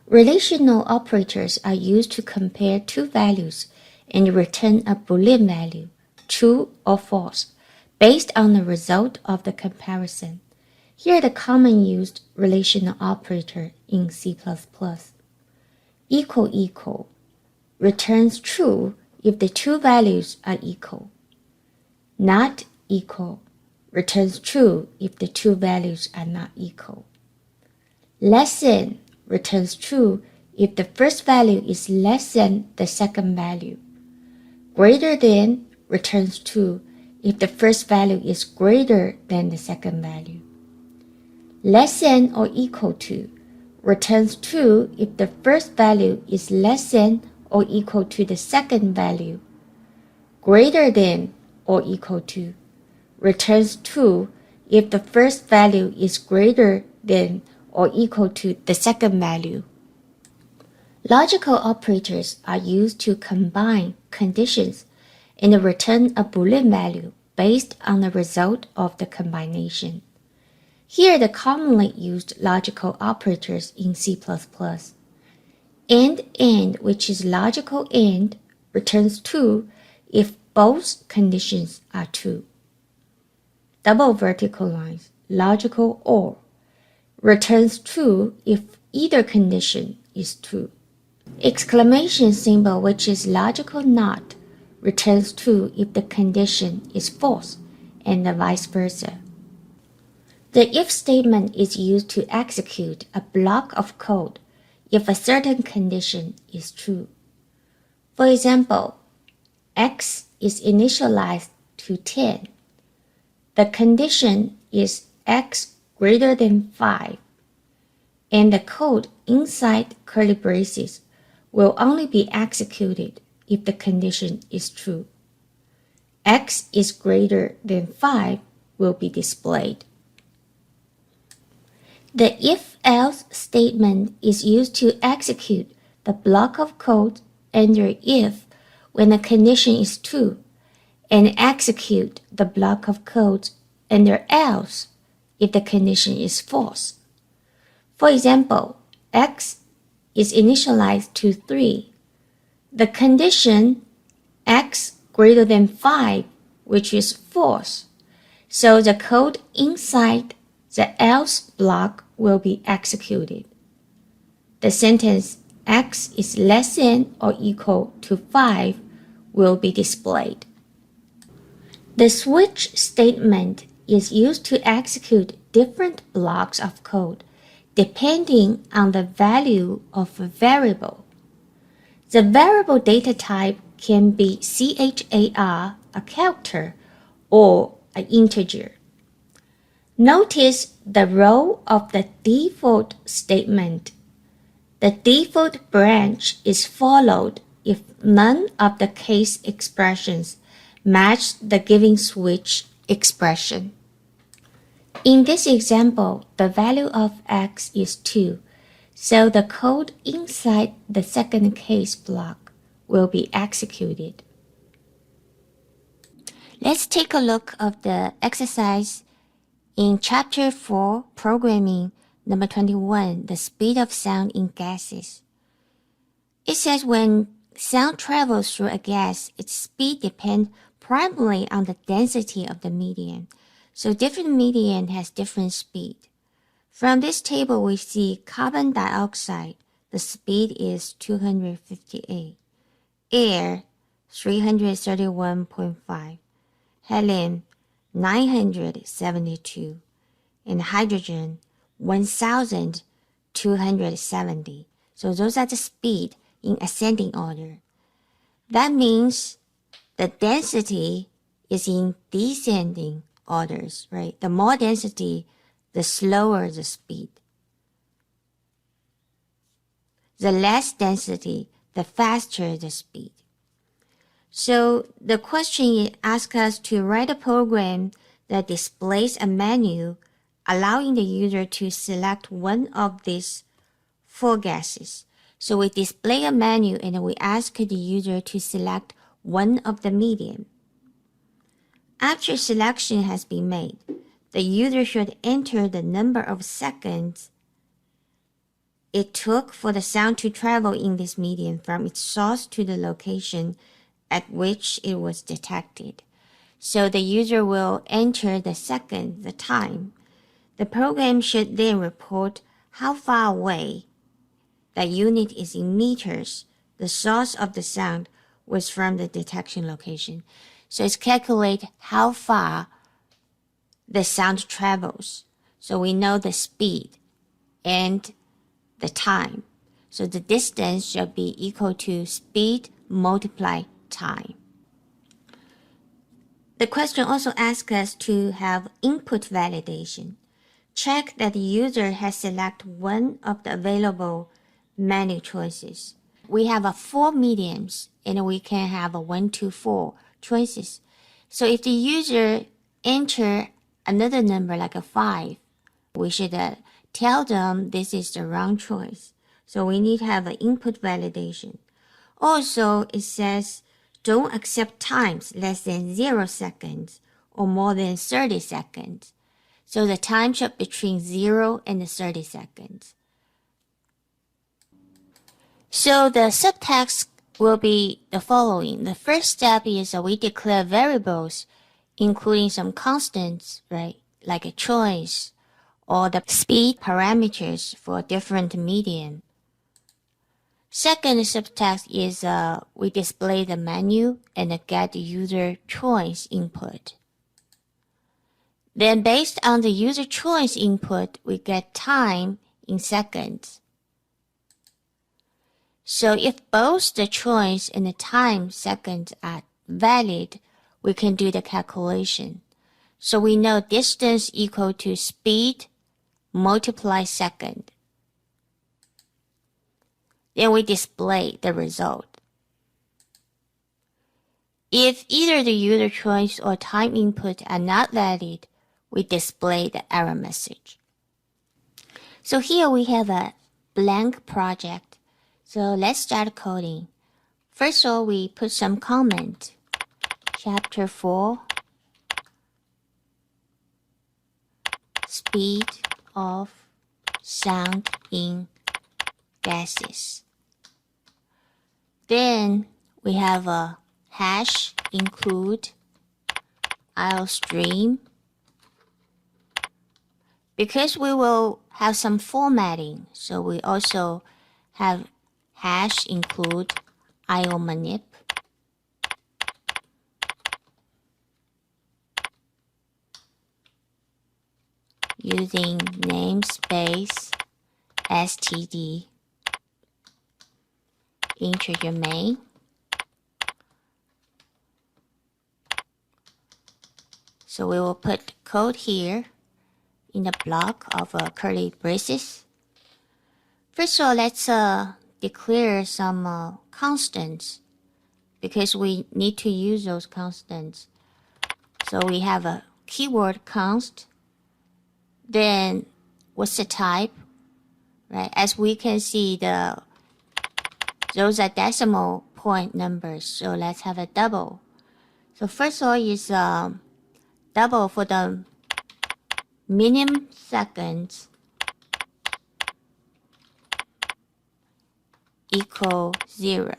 Relational operators are used to compare two values and return a Boolean value, true or false, based on the result of the comparison. Here are the common used relational operator in C++. Equal equal returns true if the two values are equal. Not equal returns true if the two values are not equal. Less than returns true if the first value is less than the second value. Greater than returns true if the first value is greater than the second value. Less than or equal to returns true if the first value is less than or equal to the second value. Greater than or equal to returns true if the first value is greater than or equal to the second value. Logical operators are used to combine conditions and return a Boolean value based on the result of the combination. Here are the commonly used logical operators in C++. And, which is logical and, returns true if both conditions are true. Double vertical lines, logical OR, returns true if either condition is true. Exclamation symbol, which is logical NOT, returns true if the condition is false, and vice versa. The if statement is used to execute a block of code if a certain condition is true. For example, x is initialized to 10. The condition is x greater than 5, and the code inside curly braces will only be executed if the condition is true. X is greater than 5 will be displayed. The if-else statement is used to execute the block of code under if when the condition is true, and execute the block of code under else if the condition is false. For example, x is initialized to 3. The condition x greater than 5, which is false, so the code inside the else block will be executed. The sentence x is less than or equal to 5 will be displayed. The switch statement is used to execute different blocks of code depending on the value of a variable. The variable data type can be char, a character, or an integer. Notice the role of the default statement. The default branch is followed if none of the case expressions match the given switch expression. In this example, the value of x is 2, so the code inside the second case block will be executed. Let's take a look at the exercise in Chapter 4, Programming, number 21, the speed of sound in gases. It says when sound travels through a gas, its speed depends primarily on the density of the medium. So different medium has different speed. From this table, we see carbon dioxide, the speed is 258. Air, 331.5. Helium, 972. And hydrogen, 1,270. So those are the speed in ascending order. That means the density is in descending orders, right? The more density, the slower the speed. The less density, the faster the speed. So the question asks us to write a program that displays a menu allowing the user to select one of these 4 gases. So we display a menu and we ask the user to select one of the medium. After selection has been made, the user should enter the number of seconds it took for the sound to travel in this medium from its source to the location at which it was detected. So the user will enter the second, the time. The program should then report how far away, that unit is in meters, the source of the sound was from the detection location. So it's calculate how far the sound travels. So we know the speed and the time. So the distance should be equal to speed multiplied time. The question also asks us to have input validation. Check that the user has selected one of the available menu choices. We have 4 mediums and we can have 1 to 4 choices. So if the user enter another number like a 5, we should tell them this is the wrong choice. So we need to have an input validation. Also, it says don't accept times less than 0 seconds or more than 30 seconds. So the time should be between 0 and 30 seconds. So the subtext will be the following. The first step is we declare variables, including some constants, right? Like a choice or the speed parameters for a different medium. Second subtext is we display the menu and get user choice input. Then based on the user choice input, we get time in seconds. So if both the choice and the time seconds are valid, we can do the calculation. So we know distance equal to speed multiply second. Then we display the result. If either the user choice or time input are not valid, we display the error message. So here we have a blank project. So let's start coding. First of all, we put some comment. Chapter 4, speed of sound in gases. Then we have a hash include stream. Because we will have some formatting, so we also have hash include manip. Using namespace std integer main. So we will put code here in the block of curly braces. First of all, let's declare some constants because we need to use those constants. So we have a keyword const. Then what's the type? Right? As we can see, those are decimal point numbers. So let's have a double. So first of all is double for the minimum seconds equal 0.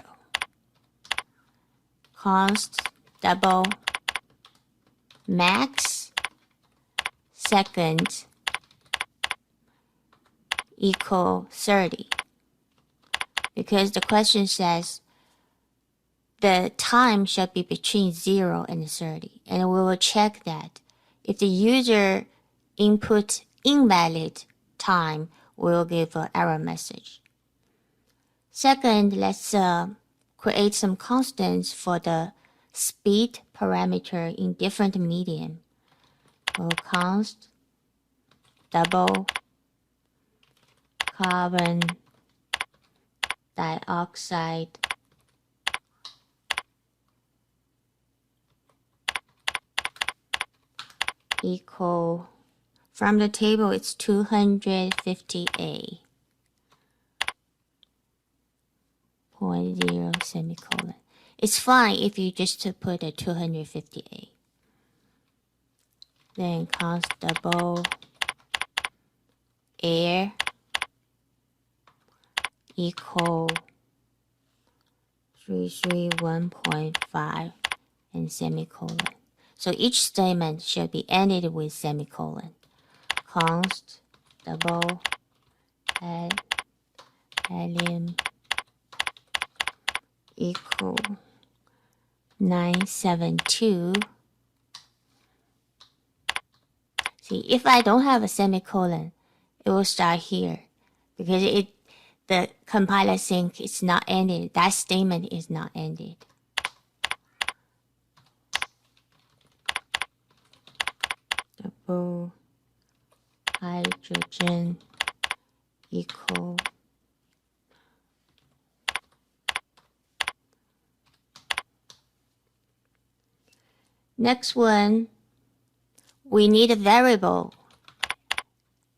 Const double max seconds equal 30. Because the question says the time should be between 0 and 30. And we will check that. If the user input invalid time, we will give an error message. Second, let's create some constants for the speed parameter in different medium. We'll const double carbon dioxide equal, from the table it's 250A. 0.0 semicolon. It's fine if you just put a 250A. Then const double air equal 331.5 and semicolon. So each statement should be ended with semicolon. Const double helium equal 972. See, if I don't have a semicolon, it will start here because the compiler thinks it's not ended. That statement is not ended. Double hydrogen equal next one, we need a variable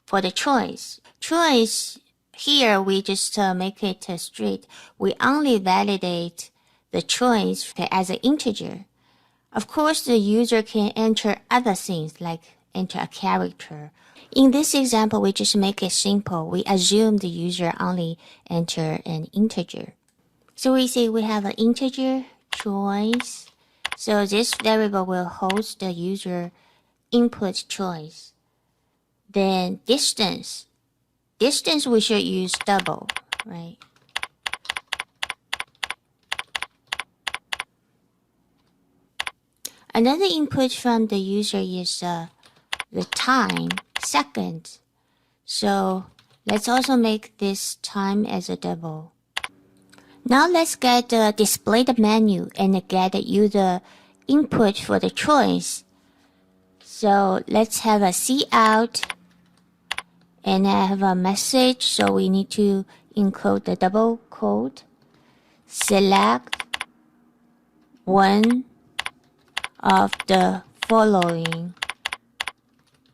for the choice. Choice, here we just make it straight. We only validate the choice as an integer. Of course, the user can enter other things like enter a character. In this example, we just make it simple. We assume the user only enter an integer. So we say we have an integer choice. So this variable will host the user input choice. Then distance. Distance we should use double, right? Another input from the user is the time, seconds. So let's also make this time as a double. Now let's get display the menu and get the user input for the choice. So let's have a cout and I have a message. So we need to encode the double quote. Select one of the following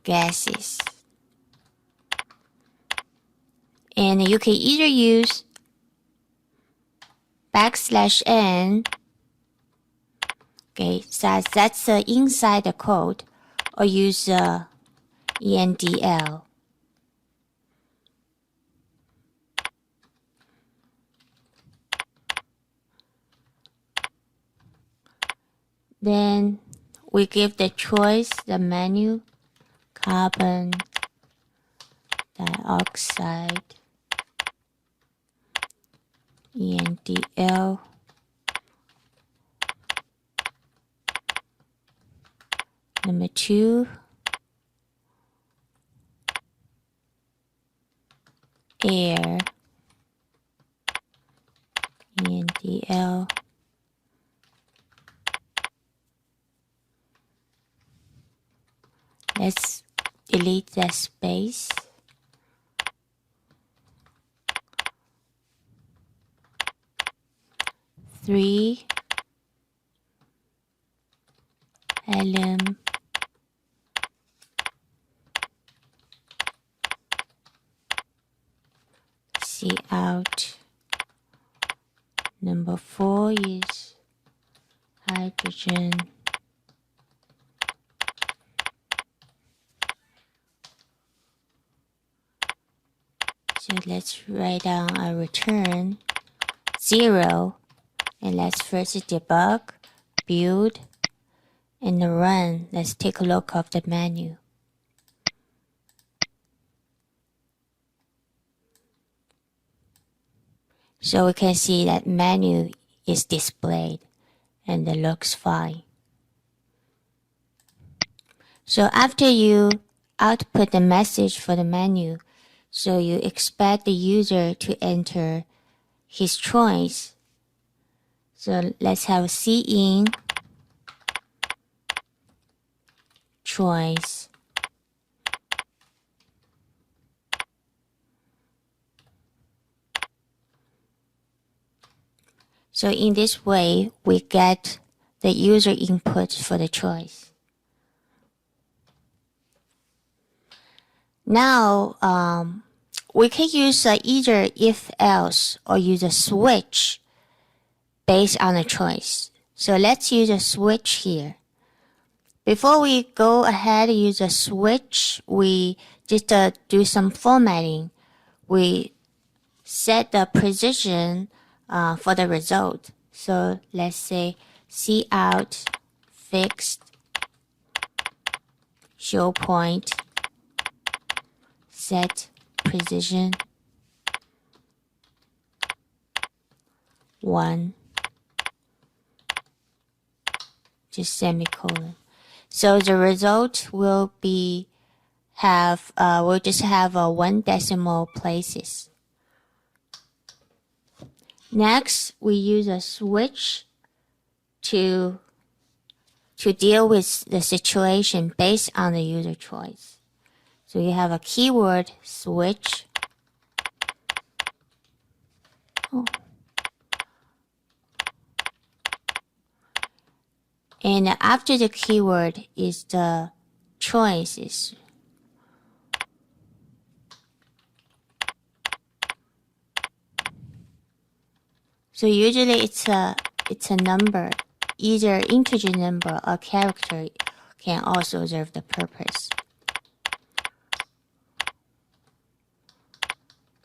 gases. And you can either use \n, okay, so that's inside the code, or use endl. Then we give the choice, the menu, carbon dioxide, endl, number 2, air, endl, let's delete the space. Three, helium, cout. Number 4 is hydrogen. So let's write down a return 0. And let's first debug, build, and run. Let's take a look at the menu. So we can see that menu is displayed and it looks fine. So after you output the message for the menu, so you expect the user to enter his choice. So let's have cin choice. So in this way, we get the user input for the choice. Now, we can use either if-else or use a switch based on a choice. So let's use a switch here. Before we go ahead and use a switch, we just do some formatting. We set the precision for the result. So let's say cout fixed show point set precision 1, just semicolon. So the result will be we'll just have 1 decimal places. Next, we use a switch to deal with the situation based on the user choice. So you have a keyword switch. And after the keyword is the choices. So usually it's a number, either integer number or character can also serve the purpose.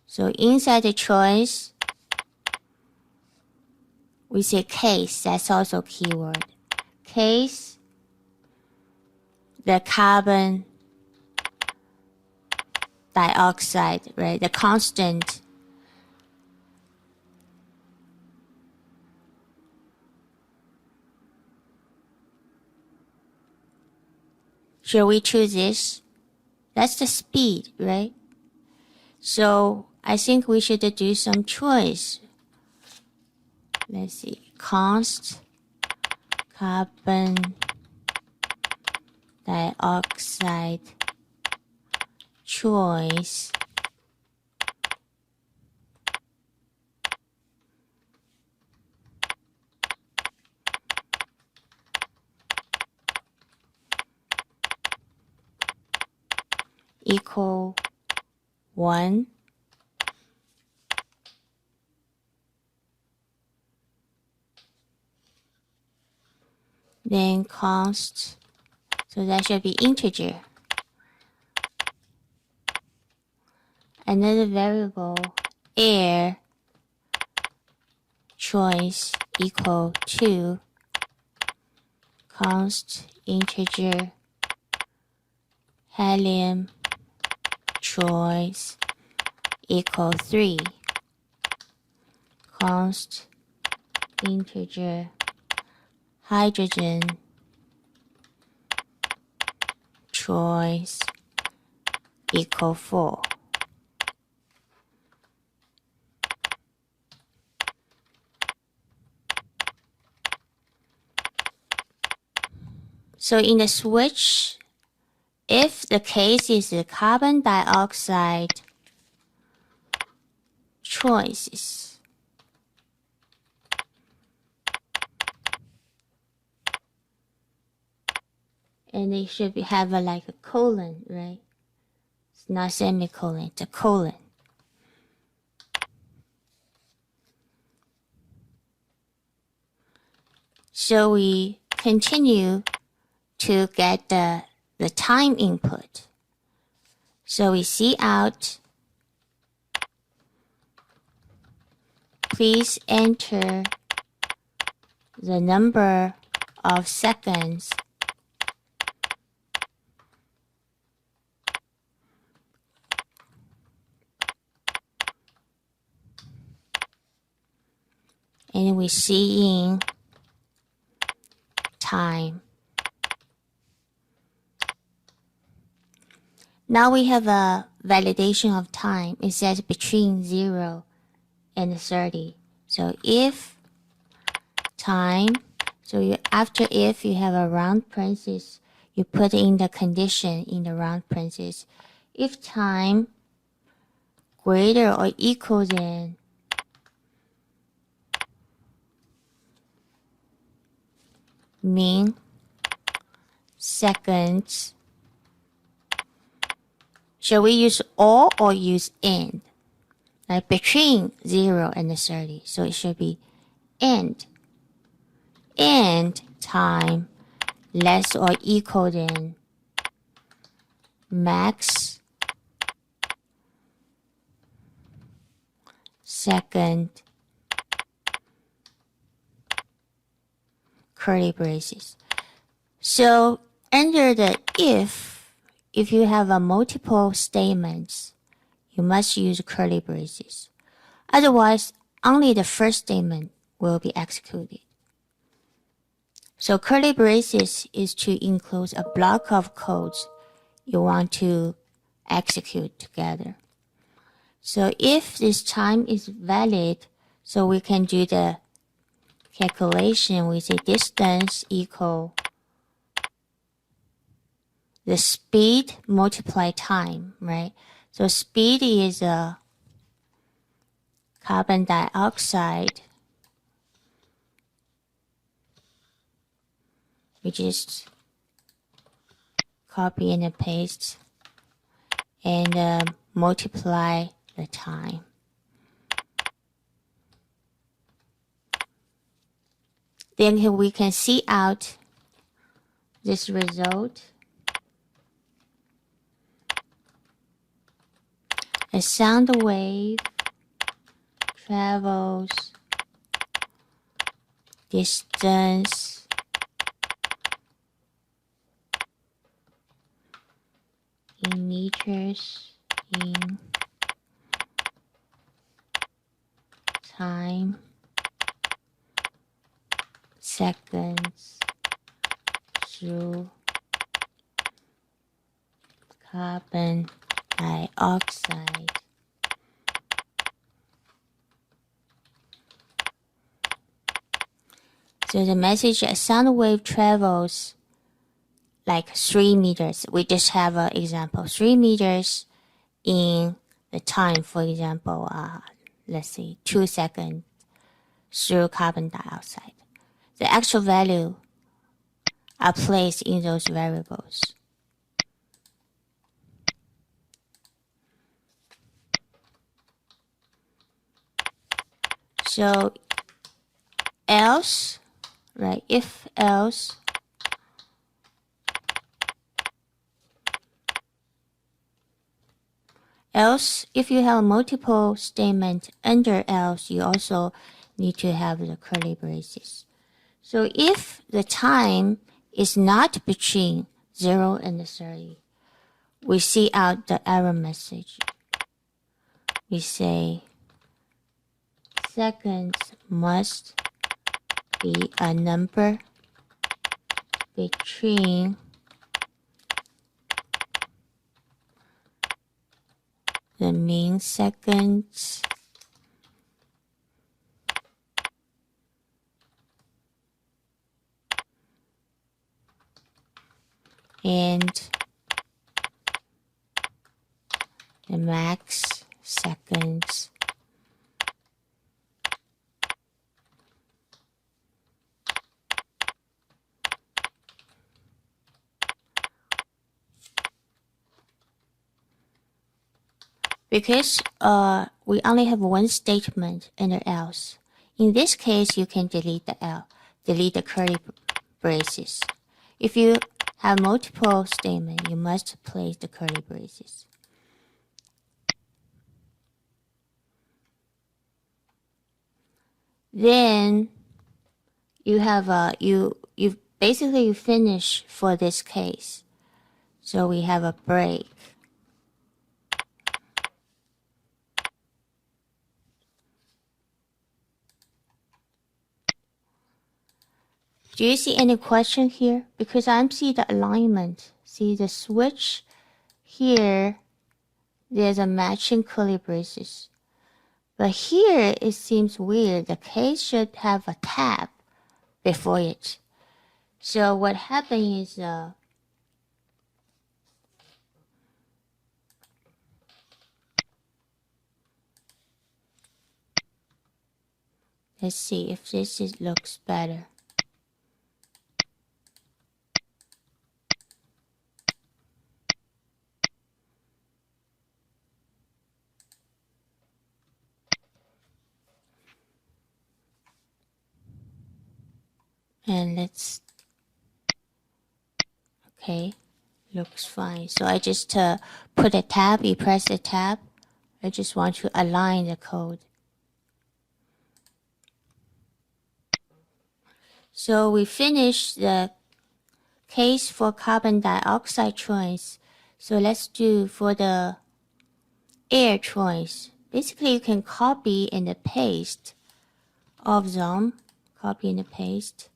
So inside the choice, we say case, that's also keyword. Case, the carbon dioxide, right? The constant. Should we choose this? That's the speed, right? So I think we should do some choice. Let's see. Const carbon dioxide choice equal 1. Then const, so that should be integer. Another variable, air choice equal to const integer helium choice equal 3. Const integer hydrogen choice equal 4. So in the switch, if the case is the carbon dioxide choices, and they should have like a colon, right? It's not semicolon, it's a colon. So we continue to get the time input. So we cout, please enter the number of seconds and we see in time. Now we have a validation of time. It says between 0 and 30. So if time, so after if you have a round parenthesis, you put in the condition in the round parenthesis. If time greater or equal than mean seconds, shall we use or use and? Like between 0 and 30. So it should be and. And time less or equal than max second, curly braces. So under the if you have a multiple statements, you must use curly braces. Otherwise, only the first statement will be executed. So curly braces is to enclose a block of codes you want to execute together. So if this time is valid, so we can do the calculation. We say distance equal the speed multiply time, right? So speed is carbon dioxide. We just copy and paste and multiply the time. Then we can see out this result. A sound wave travels distance in meters in time seconds through carbon dioxide. So the message, a sound wave travels like 3 meters. We just have an example, 3 meters in the time, for example, let's say 2 seconds through carbon dioxide. The actual value are placed in those variables. So else, right, if else, if you have multiple statements under else, you also need to have the curly braces. So if the time is not between 0 and 30, we see out the error message. We say seconds must be a number between the mean seconds and the max seconds. Because we only have one statement under else. In this case, you can delete the curly braces. If you have multiple statements, you must place the curly braces. Then you have you basically finish for this case. So we have a break. Do you see any question here? Because I'm see the alignment. See the switch here. There's a matching curly braces. But here it seems weird. The case should have a tab before it. So what happened is let's see if this looks better. And let's, okay, looks fine. So I just put a tab, you press the tab. I just want to align the code. So we finished the case for carbon dioxide choice. So let's do for the air choice. Basically, you can copy and paste of them, copy and paste,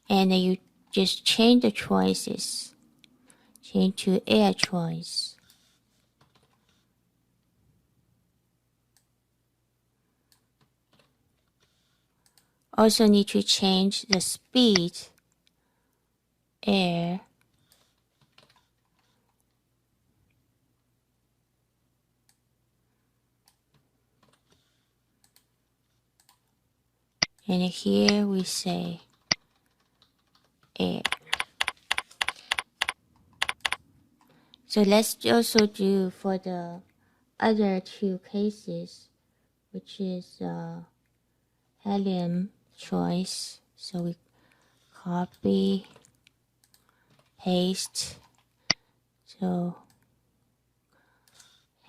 and you just change the choices, change to air choice. Also need to change the speed, air, and here we say air. So let's also do for the other two cases, which is helium choice. So we copy, paste. So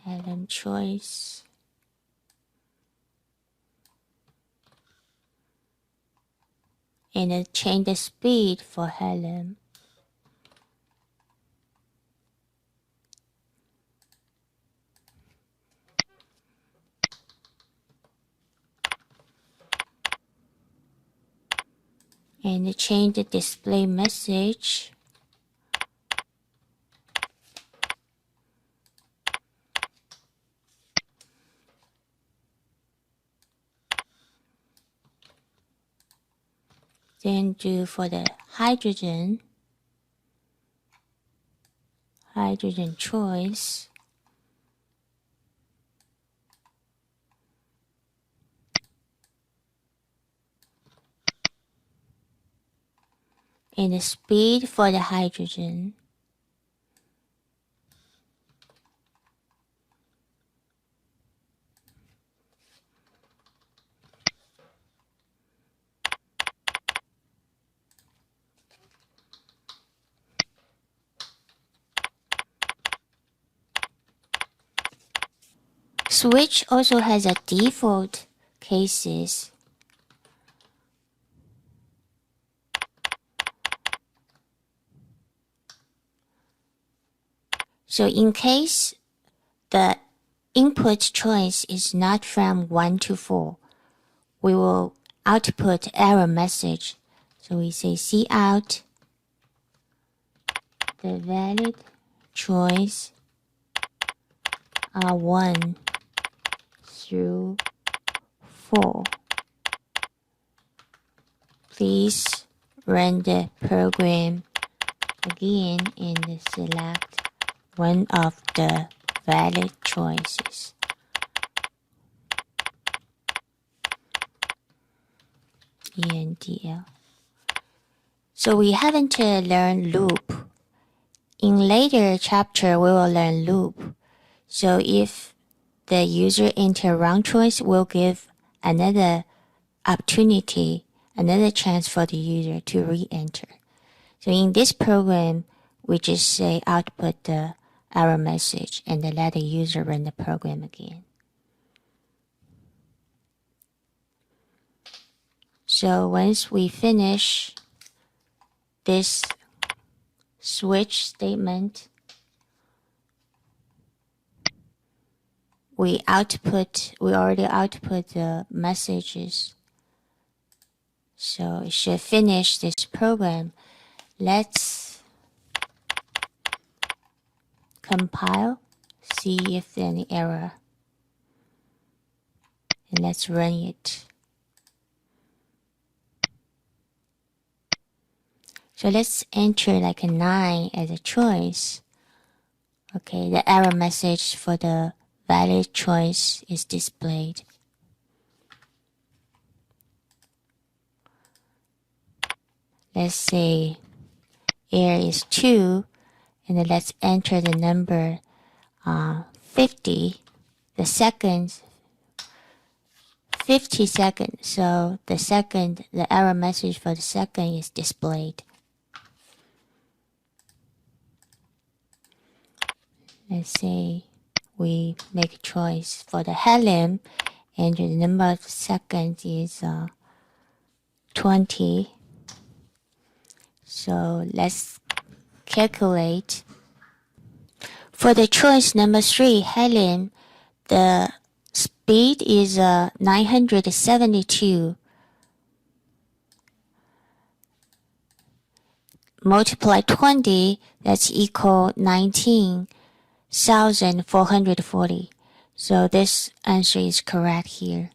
helium choice. And then change the speed for helium. And change the display message. Then do for the hydrogen choice. And the speed for the hydrogen. Switch also has a default cases. So in case the input choice is not from 1 to 4, we will output error message. So we say cout the valid choice are 1 through 4. Please run the program again and select one of the valid choices. ENDL. So we haven't learned loop. In later chapter, we will learn loop. So if the user enter wrong choice, we'll give another opportunity, another chance for the user to re-enter. So in this program, we just say output the error message and then let the user run the program again. So once we finish this switch statement, we already output the messages. So it should finish this program. Let's compile, see if there's any error. And let's run it. So let's enter like a 9 as a choice. Okay, the error message for the valid choice is displayed. Let's say air is 2, and then let's enter the number 50, the second, 50 seconds. So the error message for the second is displayed. Let's say we make a choice for the helium, and the number of seconds is 20. So let's calculate. For the choice number 3, helium, the speed is 972. Multiply 20, that's equal 19,440. So this answer is correct here.